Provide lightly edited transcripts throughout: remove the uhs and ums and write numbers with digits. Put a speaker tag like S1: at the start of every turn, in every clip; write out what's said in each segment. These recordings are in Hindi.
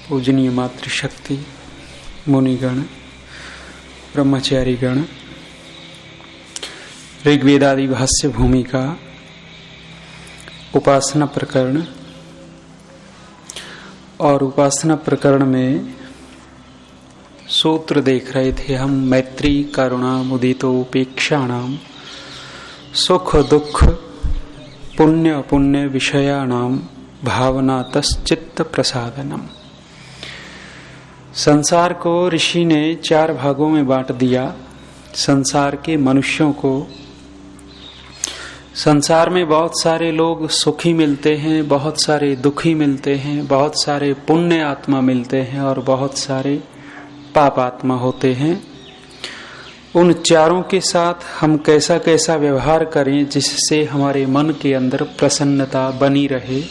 S1: पूजनीय मातृशक्ति, मुनिगण, ब्रह्मचारीगण, ऋग्वेदादि भाष्य भूमिका, उपासना प्रकरण और उपासना प्रकरण में सूत्र देख रहे थे हम। मैत्री करुणा मुदितो उपेक्षाणाम सुख दुख पुण्य अपुण्य विषयाणाम भावनातश्चित्त प्रसादनम। संसार को ऋषि ने 4 भागों में बांट दिया। संसार के मनुष्यों को, संसार में बहुत सारे लोग सुखी मिलते हैं, बहुत सारे दुखी मिलते हैं, बहुत सारे पुण्य आत्मा मिलते हैं और बहुत सारे पाप आत्मा होते हैं। उन चारों के साथ हम कैसा कैसा व्यवहार करें जिससे हमारे मन के अंदर प्रसन्नता बनी रहे,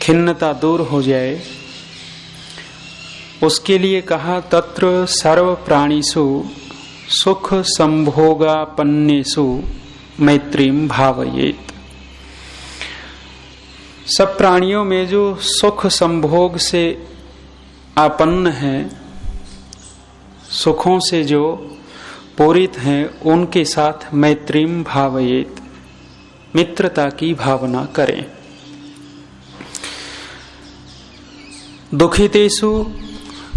S1: खिन्नता दूर हो जाए, उसके लिए कहा तत्र सर्व प्राणीषु सुख संभोगापन्नेषु मैत्रीम भावयेत। सब प्राणियों में जो सुख संभोग से आपन्न है, सुखों से जो पूरित हैं, उनके साथ मैत्रीम भावयेत, मित्रता की भावना करें। दुखितेषु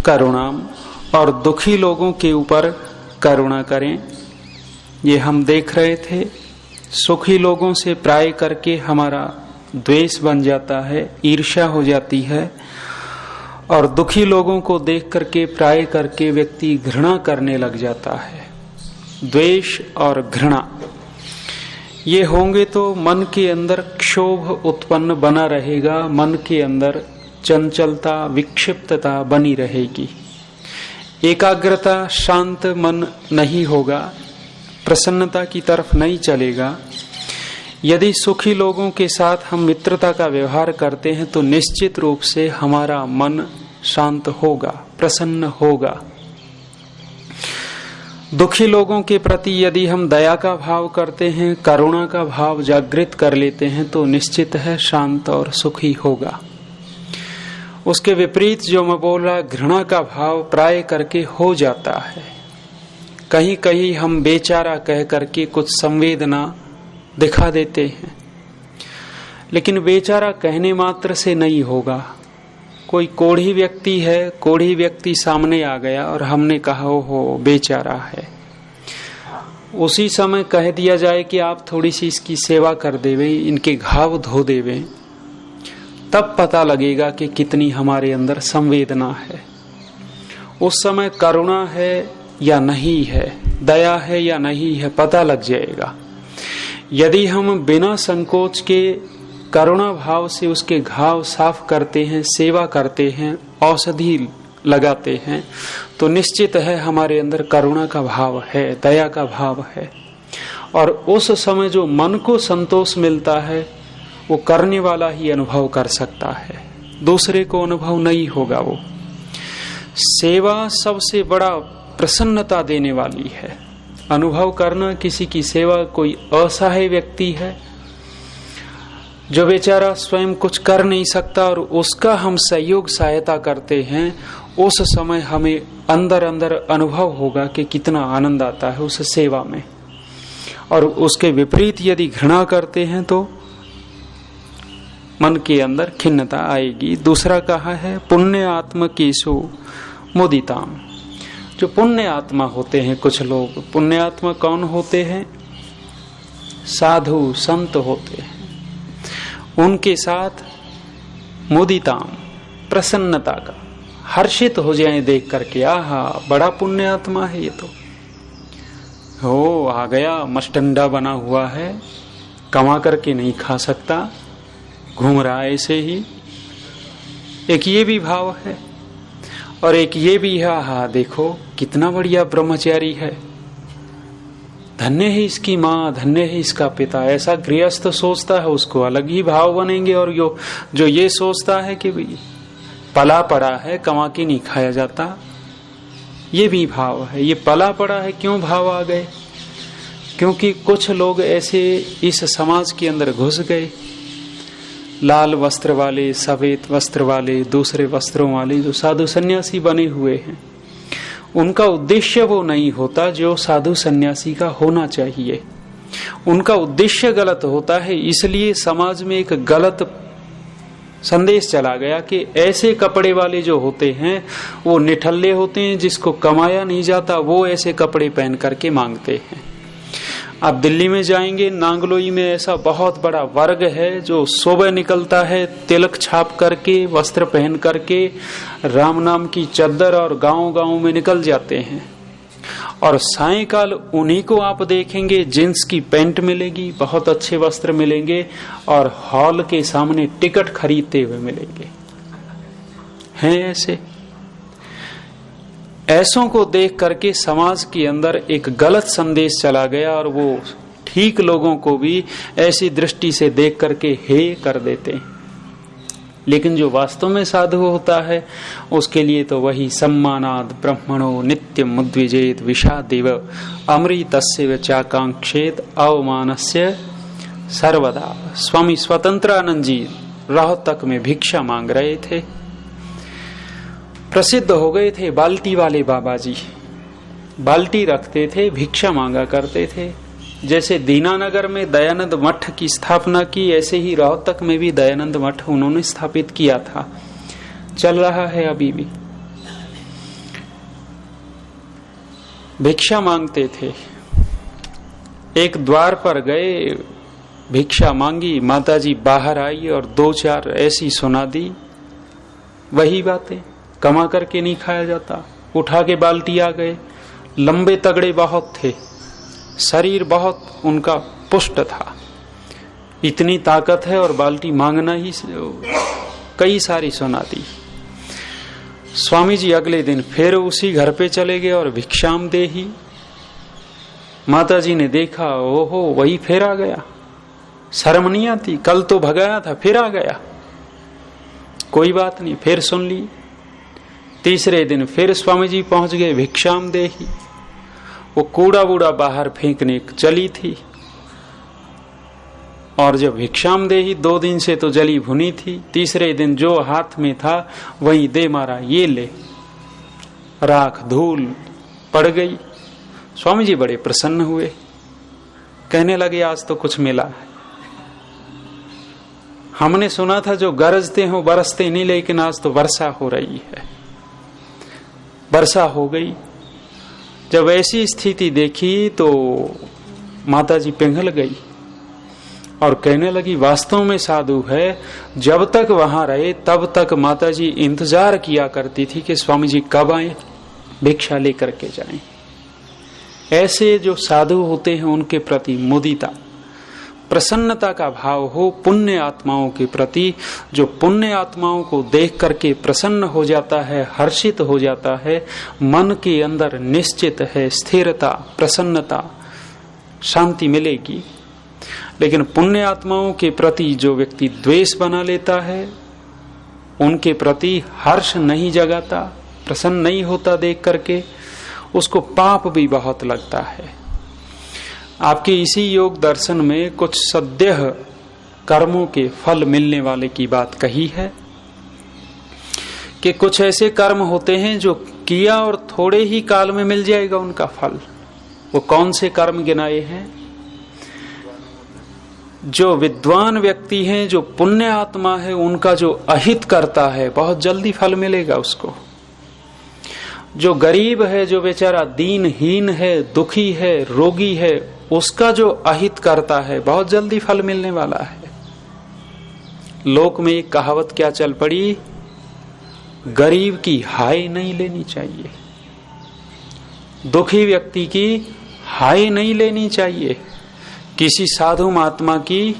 S1: करुणाम, और दुखी लोगों के ऊपर करुणा करें। ये हम देख रहे थे, सुखी लोगों से प्राय करके हमारा द्वेष बन जाता है, ईर्ष्या हो जाती है, और दुखी लोगों को देख करके प्राय करके व्यक्ति घृणा करने लग जाता है। द्वेष और घृणा ये होंगे तो मन के अंदर क्षोभ उत्पन्न बना रहेगा, मन के अंदर चंचलता विक्षिप्तता बनी रहेगी, एकाग्रता, शांत मन नहीं होगा, प्रसन्नता की तरफ नहीं चलेगा। यदि सुखी लोगों के साथ हम मित्रता का व्यवहार करते हैं तो निश्चित रूप से हमारा मन शांत होगा, प्रसन्न होगा। दुखी लोगों के प्रति यदि हम दया का भाव करते हैं, करुणा का भाव जागृत कर लेते हैं तो निश्चित है शांत और सुखी होगा। उसके विपरीत जो मैं बोल रहा, घृणा का भाव प्राय करके हो जाता है। कहीं कहीं हम बेचारा कह करके कुछ संवेदना दिखा देते हैं, लेकिन बेचारा कहने मात्र से नहीं होगा। कोई कोढ़ी व्यक्ति है, कोढ़ी व्यक्ति सामने आ गया और हमने कहा ओहो बेचारा है, उसी समय कह दिया जाए कि आप थोड़ी सी इसकी सेवा कर देवे, इनके घाव धो देवे, तब पता लगेगा कि कितनी हमारे अंदर संवेदना है। उस समय करुणा है या नहीं है, दया है या नहीं है, पता लग जाएगा। यदि हम बिना संकोच के करुणा भाव से उसके घाव साफ करते हैं, सेवा करते हैं, औषधि लगाते हैं, तो निश्चित है हमारे अंदर करुणा का भाव है, दया का भाव है। और उस समय जो मन को संतोष मिलता है वो करने वाला ही अनुभव कर सकता है, दूसरे को अनुभव नहीं होगा। वो सेवा सबसे बड़ा प्रसन्नता देने वाली है। अनुभव करना किसी की सेवा, कोई असहाय व्यक्ति है जो बेचारा स्वयं कुछ कर नहीं सकता और उसका हम सहयोग सहायता करते हैं, उस समय हमें अंदर अंदर अनुभव होगा कि कितना आनंद आता है उस सेवा में। और उसके विपरीत यदि घृणा करते हैं तो मन के अंदर खिन्नता आएगी। दूसरा कहा है पुण्य आत्म केशु मुदिताम। जो पुण्य आत्मा होते हैं, कुछ लोग पुण्य आत्मा कौन होते हैं? साधु संत होते हैं। उनके साथ मुदिताम, प्रसन्नता का, हर्षित हो जाए देख करके, आहा बड़ा पुण्य आत्मा है ये तो, हो आ गया, मस्टंडा बना हुआ है, कमा करके नहीं खा सकता, घूम रहा है ऐसे ही। एक ये भी भाव है और एक ये भी है, हा देखो कितना बढ़िया ब्रह्मचारी है, धन्य है इसकी माँ, धन्य है इसका पिता। ऐसा गृहस्थ सोचता है उसको अलग ही भाव बनेंगे। और जो ये सोचता है कि पला पड़ा है, कमा के नहीं खाया जाता, ये भी भाव है। ये पला पड़ा है, क्यों भाव आ गए? क्योंकि कुछ लोग ऐसे इस समाज के अंदर घुस गए, लाल वस्त्र वाले, सफेद वस्त्र वाले, दूसरे वस्त्रों वाले जो साधु सन्यासी बने हुए हैं, उनका उद्देश्य वो नहीं होता जो साधु सन्यासी का होना चाहिए। उनका उद्देश्य गलत होता है, इसलिए समाज में एक गलत संदेश चला गया कि ऐसे कपड़े वाले जो होते हैं वो निठल्ले होते हैं, जिसको कमाया नहीं जाता वो ऐसे कपड़े पहन करके मांगते हैं। आप दिल्ली में जाएंगे, नांगलोई में ऐसा बहुत बड़ा वर्ग है जो सुबह निकलता है तिलक छाप करके, वस्त्र पहन करके, राम नाम की चद्दर और गांव-गांव में निकल जाते हैं, और सायंकाल उन्हीं को आप देखेंगे जींस की पैंट मिलेगी, बहुत अच्छे वस्त्र मिलेंगे और हॉल के सामने टिकट खरीदते हुए मिलेंगे। हैं ऐसे? ऐसों को देख करके समाज के अंदर एक गलत संदेश चला गया और वो ठीक लोगों को भी ऐसी दृष्टि से देख करके हे कर देते हैं। लेकिन जो वास्तव में साधु होता है उसके लिए तो वही सम्मानाद ब्रह्मणो नित्यम उद्विजेत विषादेव अमृतस्य चाकांक्षेत अवमानस्य सर्वदा। स्वामी स्वतंत्रानंद जी रोहतक में भिक्षा मांग रहे थे, प्रसिद्ध हो गए थे बाल्टी वाले बाबा जी। बाल्टी रखते थे, भिक्षा मांगा करते थे। जैसे दीनानगर में दयानंद मठ की स्थापना की, ऐसे ही रोहतक में भी दयानंद मठ उन्होंने स्थापित किया था, चल रहा है अभी भी। भिक्षा मांगते थे, एक द्वार पर गए, भिक्षा मांगी, माताजी बाहर आई और दो चार ऐसी सुना दी, वही बातें, कमा करके नहीं खाया जाता। उठा के बाल्टी आ गए, लंबे तगड़े बहुत थे, शरीर बहुत उनका पुष्ट था, इतनी ताकत है और बाल्टी मांगना ही कई सारी सुना दी। स्वामी जी अगले दिन फिर उसी घर पे चले गए और भिक्षाम दे ही। माता जी ने देखा, ओहो वही फिर आ गया, शर्म नहीं आती, कल तो भगाया था फिर आ गया। कोई बात नहीं, फिर सुन ली। तीसरे दिन फिर स्वामी जी पहुंच गए, भिक्षाम दे ही। वो कूड़ा वूड़ा बाहर फेंकने चली थी, और जब भिक्षाम दे ही 2 दिन से तो जली भुनी थी, तीसरे दिन जो हाथ में था वही दे मारा, ये ले। राख धूल पड़ गई। स्वामी जी बड़े प्रसन्न हुए, कहने लगे आज तो कुछ मिला है। हमने सुना था जो गरजते हो बरसते नहीं, लेकिन आज तो वर्षा हो रही है। वर्षा हो गई। जब ऐसी स्थिति देखी तो माताजी पिघल गई और कहने लगी वास्तव में साधु है। जब तक वहां रहे तब तक माताजी इंतजार किया करती थी कि स्वामी जी कब आए, भिक्षा लेकर के जाएं। ऐसे जो साधु होते हैं उनके प्रति मुदिता, प्रसन्नता का भाव हो पुण्य आत्माओं के प्रति। जो पुण्य आत्माओं को देख करके प्रसन्न हो जाता है, हर्षित हो जाता है, मन के अंदर निश्चित है स्थिरता, प्रसन्नता, शांति मिलेगी। लेकिन पुण्य आत्माओं के प्रति जो व्यक्ति द्वेष बना लेता है, उनके प्रति हर्ष नहीं जगाता, प्रसन्न नहीं होता देख करके, उसको पाप भी बहुत लगता है। आपके इसी योग दर्शन में कुछ सद्यः कर्मों के फल मिलने वाले की बात कही है कि कुछ ऐसे कर्म होते हैं जो किया और थोड़े ही काल में मिल जाएगा उनका फल। वो कौन से कर्म गिनाए हैं? जो विद्वान व्यक्ति हैं, जो पुण्य आत्मा है, उनका जो अहित करता है बहुत जल्दी फल मिलेगा उसको। जो गरीब है, जो बेचारा दीनहीन है, दुखी है, रोगी है, उसका जो अहित करता है बहुत जल्दी फल मिलने वाला है। लोक में एक कहावत क्या चल पड़ी, गरीब की हाय नहीं लेनी चाहिए, दुखी व्यक्ति की हाय नहीं लेनी चाहिए। किसी साधु महात्मा की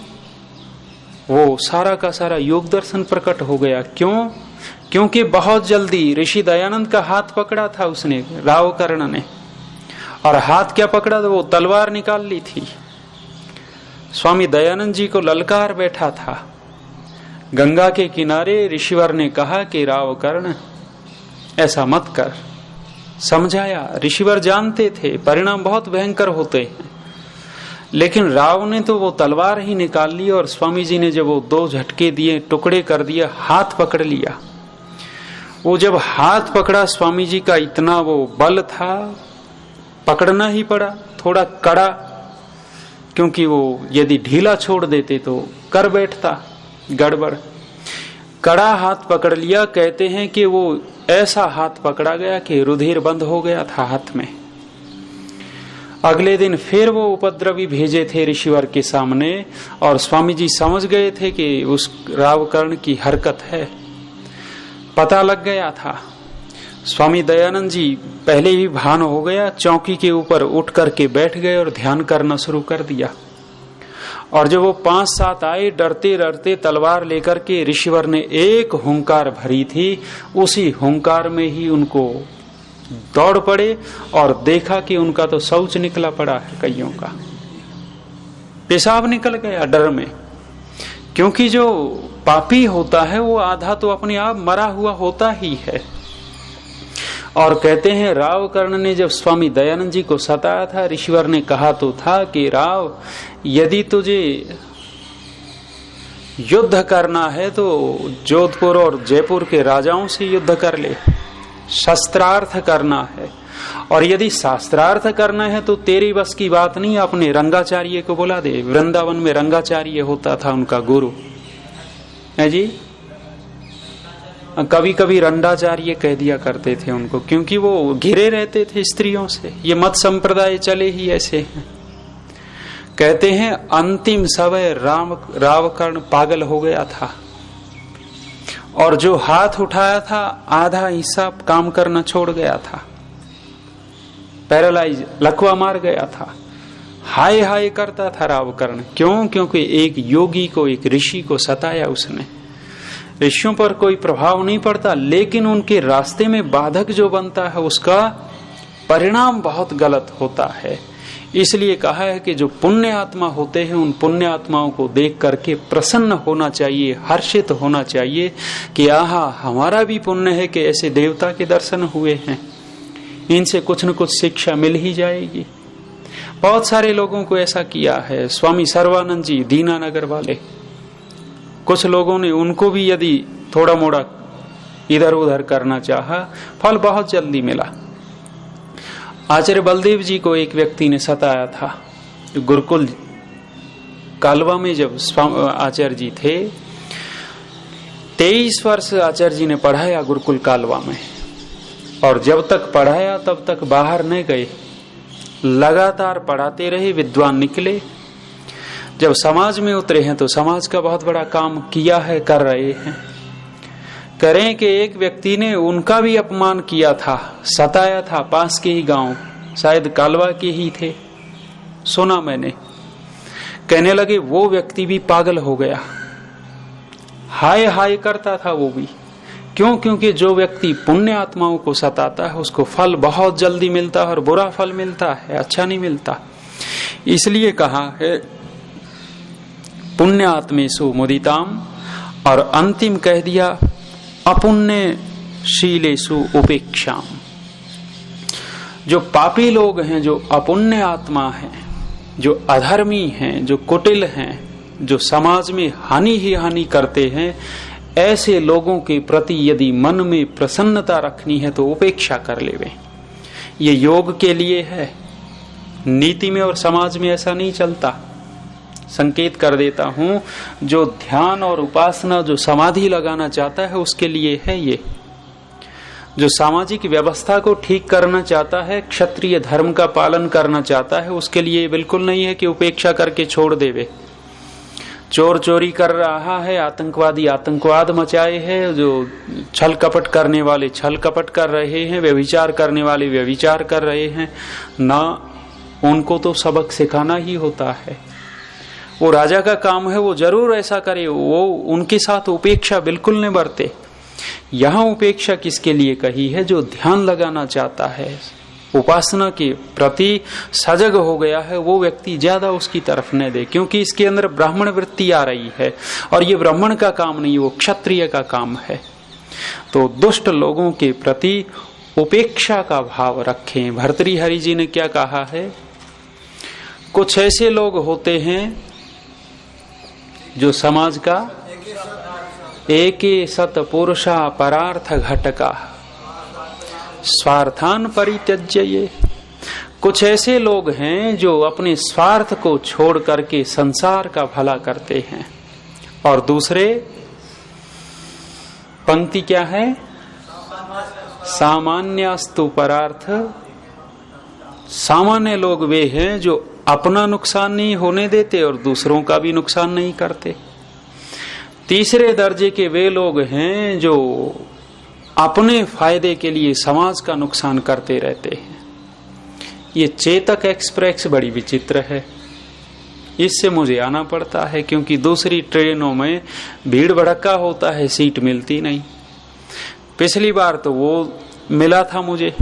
S1: वो सारा का सारा योग दर्शन प्रकट हो गया। क्यों? क्योंकि बहुत जल्दी ऋषि दयानंद का हाथ पकड़ा था उसने, रावकर्ण ने, और हाथ क्या पकड़ा था? वो तलवार निकाल ली थी। स्वामी दयानंद जी को ललकार बैठा था। गंगा के किनारे ऋषिवर ने कहा कि रावकर्ण ऐसा मत कर, समझाया। ऋषिवर जानते थे परिणाम बहुत भयंकर होते हैं, लेकिन राव ने तो वो तलवार ही निकाल ली और स्वामी जी ने जब वो 2 झटके दिए, टुकड़े कर दिया, हाथ पकड़ लिया। वो जब हाथ पकड़ा स्वामी जी का इतना वो बल था, पकड़ना ही पड़ा, थोड़ा कड़ा, क्योंकि वो यदि ढीला छोड़ देते तो कर बैठता गड़बड़। कड़ा हाथ पकड़ लिया। कहते हैं कि वो ऐसा हाथ पकड़ा गया कि रुधिर बंद हो गया था हाथ में। अगले दिन फिर वो उपद्रवी भेजे थे ऋषिवर के सामने, और स्वामी जी समझ गए थे कि उस रावकर्ण की हरकत है, पता लग गया था। स्वामी दयानंद जी पहले ही भान हो गया, चौकी के ऊपर उठ करके बैठ गए और ध्यान करना शुरू कर दिया। और जब वो 5-7 आए डरते डरते तलवार लेकर के, ऋषिवर ने एक हुंकार भरी थी, उसी हुंकार में ही उनको दौड़ पड़े और देखा कि उनका तो शौच निकला पड़ा है, कईयों का पेशाब निकल गया डर में। क्योंकि जो पापी होता है वो आधा तो अपने आप मरा हुआ होता ही है। और कहते हैं रावकर्ण ने जब स्वामी दयानंद जी को सताया था, ऋषिवर ने कहा तो था कि राव, यदि तुझे युद्ध करना है तो जोधपुर और जयपुर के राजाओं से युद्ध कर ले, शस्त्रार्थ करना है। और यदि शास्त्रार्थ करना है तो तेरी बस की बात नहीं, अपने रंगाचार्य को बुला दे। वृंदावन में रंगाचार्य होता था उनका गुरु है जी। कभी कभी रंडाचार्य कह दिया करते थे उनको, क्योंकि वो घिरे रहते थे स्त्रियों से। ये मत संप्रदाय चले ही ऐसे हैं। कहते हैं अंतिम समय रावकर्ण पागल हो गया था, और जो हाथ उठाया था आधा हिस्सा काम करना छोड़ गया था, पैरालाइज, लकवा मार गया था। हाय हाय करता था रावकर्ण। क्यों? क्योंकि एक योगी को, एक ऋषि को सताया उसने। ऋषियों पर कोई प्रभाव नहीं पड़ता, लेकिन उनके रास्ते में बाधक जो बनता है उसका परिणाम बहुत गलत होता है। इसलिए कहा है कि जो पुण्य आत्मा होते हैं उन पुण्य आत्माओं को देख करके प्रसन्न होना चाहिए, हर्षित होना चाहिए कि आहा, हमारा भी पुण्य है कि ऐसे देवता के दर्शन हुए हैं, इनसे कुछ न कुछ शिक्षा मिल ही जाएगी। बहुत सारे लोगों को ऐसा किया है। स्वामी सर्वानंद जी दीनानगर वाले, कुछ लोगों ने उनको भी यदि थोड़ा मोड़ा इधर उधर करना चाहा, फल बहुत जल्दी मिला। आचार्य बलदेव जी को एक व्यक्ति ने सताया था। गुरुकुल कालवा में जब आचार्य जी थे, 23 वर्ष आचार्य जी ने पढ़ाया गुरुकुल कालवा में, और जब तक पढ़ाया तब तक बाहर नहीं गए, लगातार पढ़ाते रहे, विद्वान निकले। जब समाज में उतरे हैं तो समाज का बहुत बड़ा काम किया है, कर रहे हैं। करें कि एक व्यक्ति ने उनका भी अपमान किया था, सताया था, पास के ही गांव, शायद कालवा के ही थे, सुना मैंने। कहने लगे वो व्यक्ति भी पागल हो गया, हाय हाय करता था वो भी। क्यों? क्योंकि जो व्यक्ति पुण्य आत्माओं को सताता है उसको फल बहुत जल्दी मिलता है, और बुरा फल मिलता है, अच्छा नहीं मिलता। इसलिए कहा है पुण्य आत्मेषु मुदिताम, और अंतिम कह दिया अपुण्य शीलेषु उपेक्षाम। जो पापी लोग हैं, जो अपुण्य आत्मा हैं, जो अधर्मी हैं, जो कुटिल हैं, जो समाज में हानि ही हानि करते हैं, ऐसे लोगों के प्रति यदि मन में प्रसन्नता रखनी है तो उपेक्षा कर लेवे। ये योग के लिए है, नीति में और समाज में ऐसा नहीं चलता। संकेत कर देता हूं, जो ध्यान और उपासना, जो समाधि लगाना चाहता है उसके लिए है ये। जो सामाजिक व्यवस्था को ठीक करना चाहता है, क्षत्रिय धर्म का पालन करना चाहता है, उसके लिए बिल्कुल नहीं है कि उपेक्षा करके छोड़ देवे। चोर चोरी कर रहा है, आतंकवादी आतंकवाद मचाए है, जो छल कपट करने वाले छल कपट कर रहे हैं, व्यभिचार करने वाले व्यभिचार कर रहे हैं ना, उनको तो सबक सिखाना ही होता है। वो राजा का काम है, वो जरूर ऐसा करे, वो उनके साथ उपेक्षा बिल्कुल नहीं बरते। यहाँ उपेक्षा किसके लिए कही है? जो ध्यान लगाना चाहता है, उपासना के प्रति सजग हो गया है, वो व्यक्ति ज्यादा उसकी तरफ न दे, क्योंकि इसके अंदर ब्राह्मण वृत्ति आ रही है, और ये ब्राह्मण का काम नहीं, वो क्षत्रिय का काम है। तो दुष्ट लोगों के प्रति उपेक्षा का भाव रखें। भर्तृहरि जी ने क्या कहा है, कुछ ऐसे लोग होते हैं जो समाज का एके सत पुरुषा परार्थ घटका स्वार्थान परित्यज्य। ये कुछ ऐसे लोग हैं जो अपने स्वार्थ को छोड़ करके संसार का भला करते हैं। और दूसरे पंक्ति क्या है, सामान्यस्तु परार्थ। सामान्य लोग वे हैं जो अपना नुकसान नहीं होने देते और दूसरों का भी नुकसान नहीं करते। तीसरे दर्जे के वे लोग हैं जो अपने फायदे के लिए समाज का नुकसान करते रहते हैं। ये चेतक एक्सप्रेस बड़ी विचित्र है, इससे मुझे आना पड़ता है क्योंकि दूसरी ट्रेनों में भीड़ भड़का होता है, सीट मिलती नहीं। पिछली बार तो वो मिला था मुझे,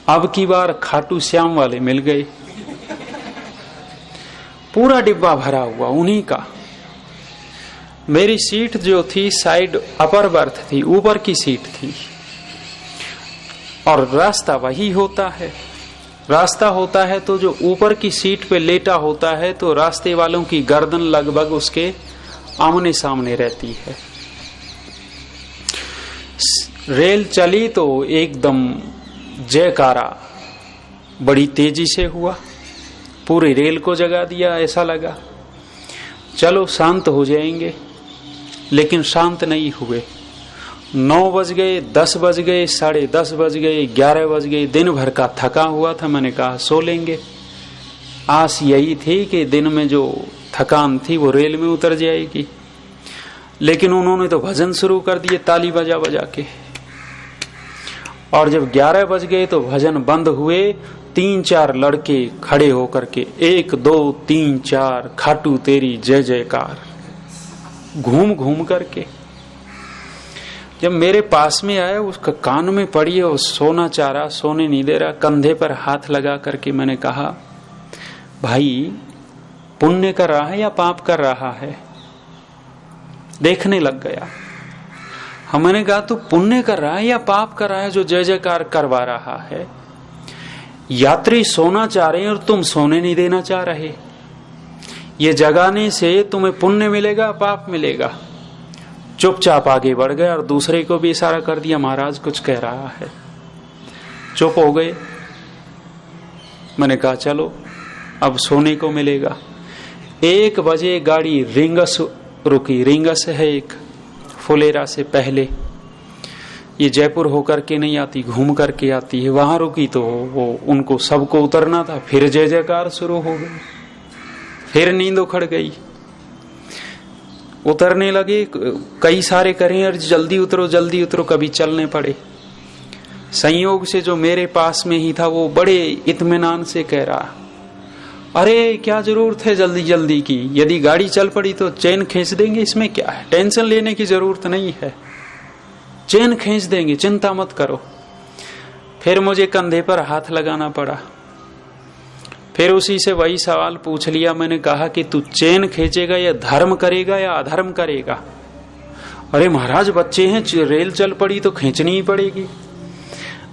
S1: अब की बार खाटू श्याम वाले मिल गए, पूरा डिब्बा भरा हुआ उन्हीं का। मेरी सीट जो थी साइड अपर बर्थ थी, ऊपर की सीट थी और रास्ता वही होता है। रास्ता होता है तो जो ऊपर की सीट पे लेटा होता है तो रास्ते वालों की गर्दन लगभग उसके आमने सामने रहती है। रेल चली तो एकदम जयकारा बड़ी तेजी से हुआ, पूरी रेल को जगा दिया। ऐसा लगा चलो शांत हो जाएंगे, लेकिन शांत नहीं हुए। 9 बज गए, 10 बज गए, 10:30 बज गए, 11 बज गए। दिन भर का थका हुआ था, मैंने कहा सो लेंगे। आस यही थी कि दिन में जो थकान थी वो रेल में उतर जाएगी, लेकिन उन्होंने तो भजन शुरू कर दिए ताली बजा बजा के। और जब 11 बज गए तो भजन बंद हुए। 3-4 लड़के खड़े होकर के 1 2 3 4 खाटू तेरी जय जयकार घूम घूम करके। जब मेरे पास में आया, उसका कान में पड़ी और सोना चाह रहा, सोने नहीं दे रहा। कंधे पर हाथ लगा करके मैंने कहा, भाई पुण्य कर रहा है या पाप कर रहा है? देखने लग गया। मैंने कहा तू पुण्य कर रहा है या पाप कर रहा है जो जय जयकार करवा रहा है? यात्री सोना चाह रहे हैं और तुम सोने नहीं देना चाह रहे। ये जगाने से तुम्हें पुण्य मिलेगा पाप मिलेगा? चुपचाप आगे बढ़ गए और दूसरे को भी इशारा कर दिया, महाराज कुछ कह रहा है। चुप हो गए। मैंने कहा चलो अब सोने को मिलेगा। 1 बजे गाड़ी रिंगस रुकी। रिंगस है एक फुलेरा से पहले, ये जयपुर होकर के नहीं आती, घूम करके आती है। वहां रुकी तो वो उनको सबको उतरना था, फिर जय जयकार शुरू हो गई। फिर नींद उखड़ गई। उतरने लगे, कई सारे करें और जल्दी उतरो, कभी चलने पड़े। संयोग से जो मेरे पास में ही था वो बड़े इत्मीनान से कह रहा, अरे क्या जरूरत है जल्दी जल्दी की, यदि गाड़ी चल पड़ी तो चेन खींच देंगे, इसमें क्या है, टेंशन लेने की जरूरत नहीं है, चेन खींच देंगे, चिंता मत करो। फिर मुझे कंधे पर हाथ लगाना पड़ा। फिर उसी से वही सवाल पूछ लिया। मैंने कहा कि तू चेन खींचेगा या धर्म करेगा या अधर्म करेगा? अरे महाराज बच्चे हैं, रेल चल पड़ी तो खींचनी ही पड़ेगी।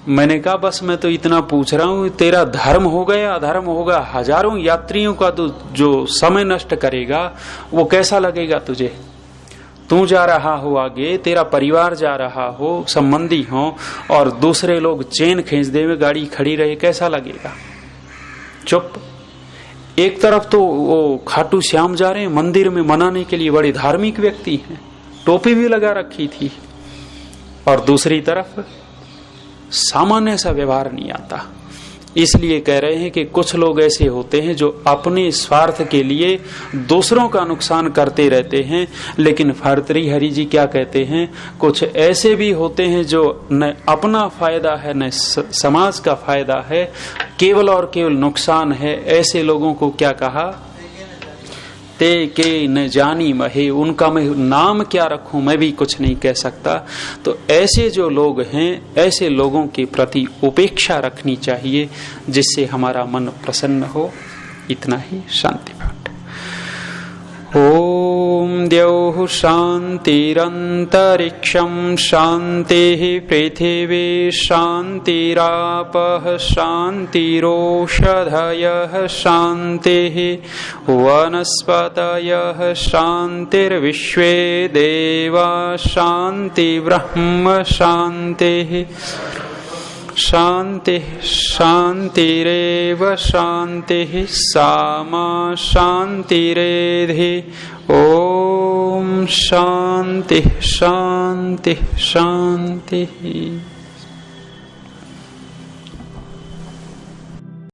S1: मैंने कहा बस मैं तो इतना पूछ रहा हूं, तेरा धर्म होगा या अधर्म होगा? हजारों यात्रियों का तो जो समय नष्ट करेगा वो कैसा लगेगा तुझे? तू जा रहा हो आगे, तेरा परिवार जा रहा हो, संबंधी हो, और दूसरे लोग चेन खींच दे हुए गाड़ी खड़ी रहे, कैसा लगेगा? चुप। एक तरफ तो वो खाटू श्याम जा रहे हैं मंदिर में मनाने के लिए, बड़े धार्मिक व्यक्ति हैं, टोपी भी लगा रखी थी, और दूसरी तरफ सामान्य सा व्यवहार नहीं आता। इसलिए कह रहे हैं कि कुछ लोग ऐसे होते हैं जो अपने स्वार्थ के लिए दूसरों का नुकसान करते रहते हैं। लेकिन भर्तृहरि जी क्या कहते हैं, कुछ ऐसे भी होते हैं जो न अपना फायदा है न समाज का फायदा है, केवल और केवल नुकसान है। ऐसे लोगों को क्या कहा, ते के न जानी महे, उनका मैं नाम क्या रखूं, मैं भी कुछ नहीं कह सकता। तो ऐसे जो लोग हैं, ऐसे लोगों के प्रति उपेक्षा रखनी चाहिए, जिससे हमारा मन प्रसन्न हो। इतना ही। शांति पाठ। ओम द्यौः शान्तिरन्तरिक्षं शान्तिः पृथिवी शान्तिरापः शान्तिरोषधयः शान्तिः वनस्पतयः शान्तिर्विश्वे देवा शान्तिर्ब्रह्म शान्तिः शान्तिः शान्तिरेव शान्तिः सामा शान्तिरेधि ॐ शान्तिः शान्तिः शान्तिः।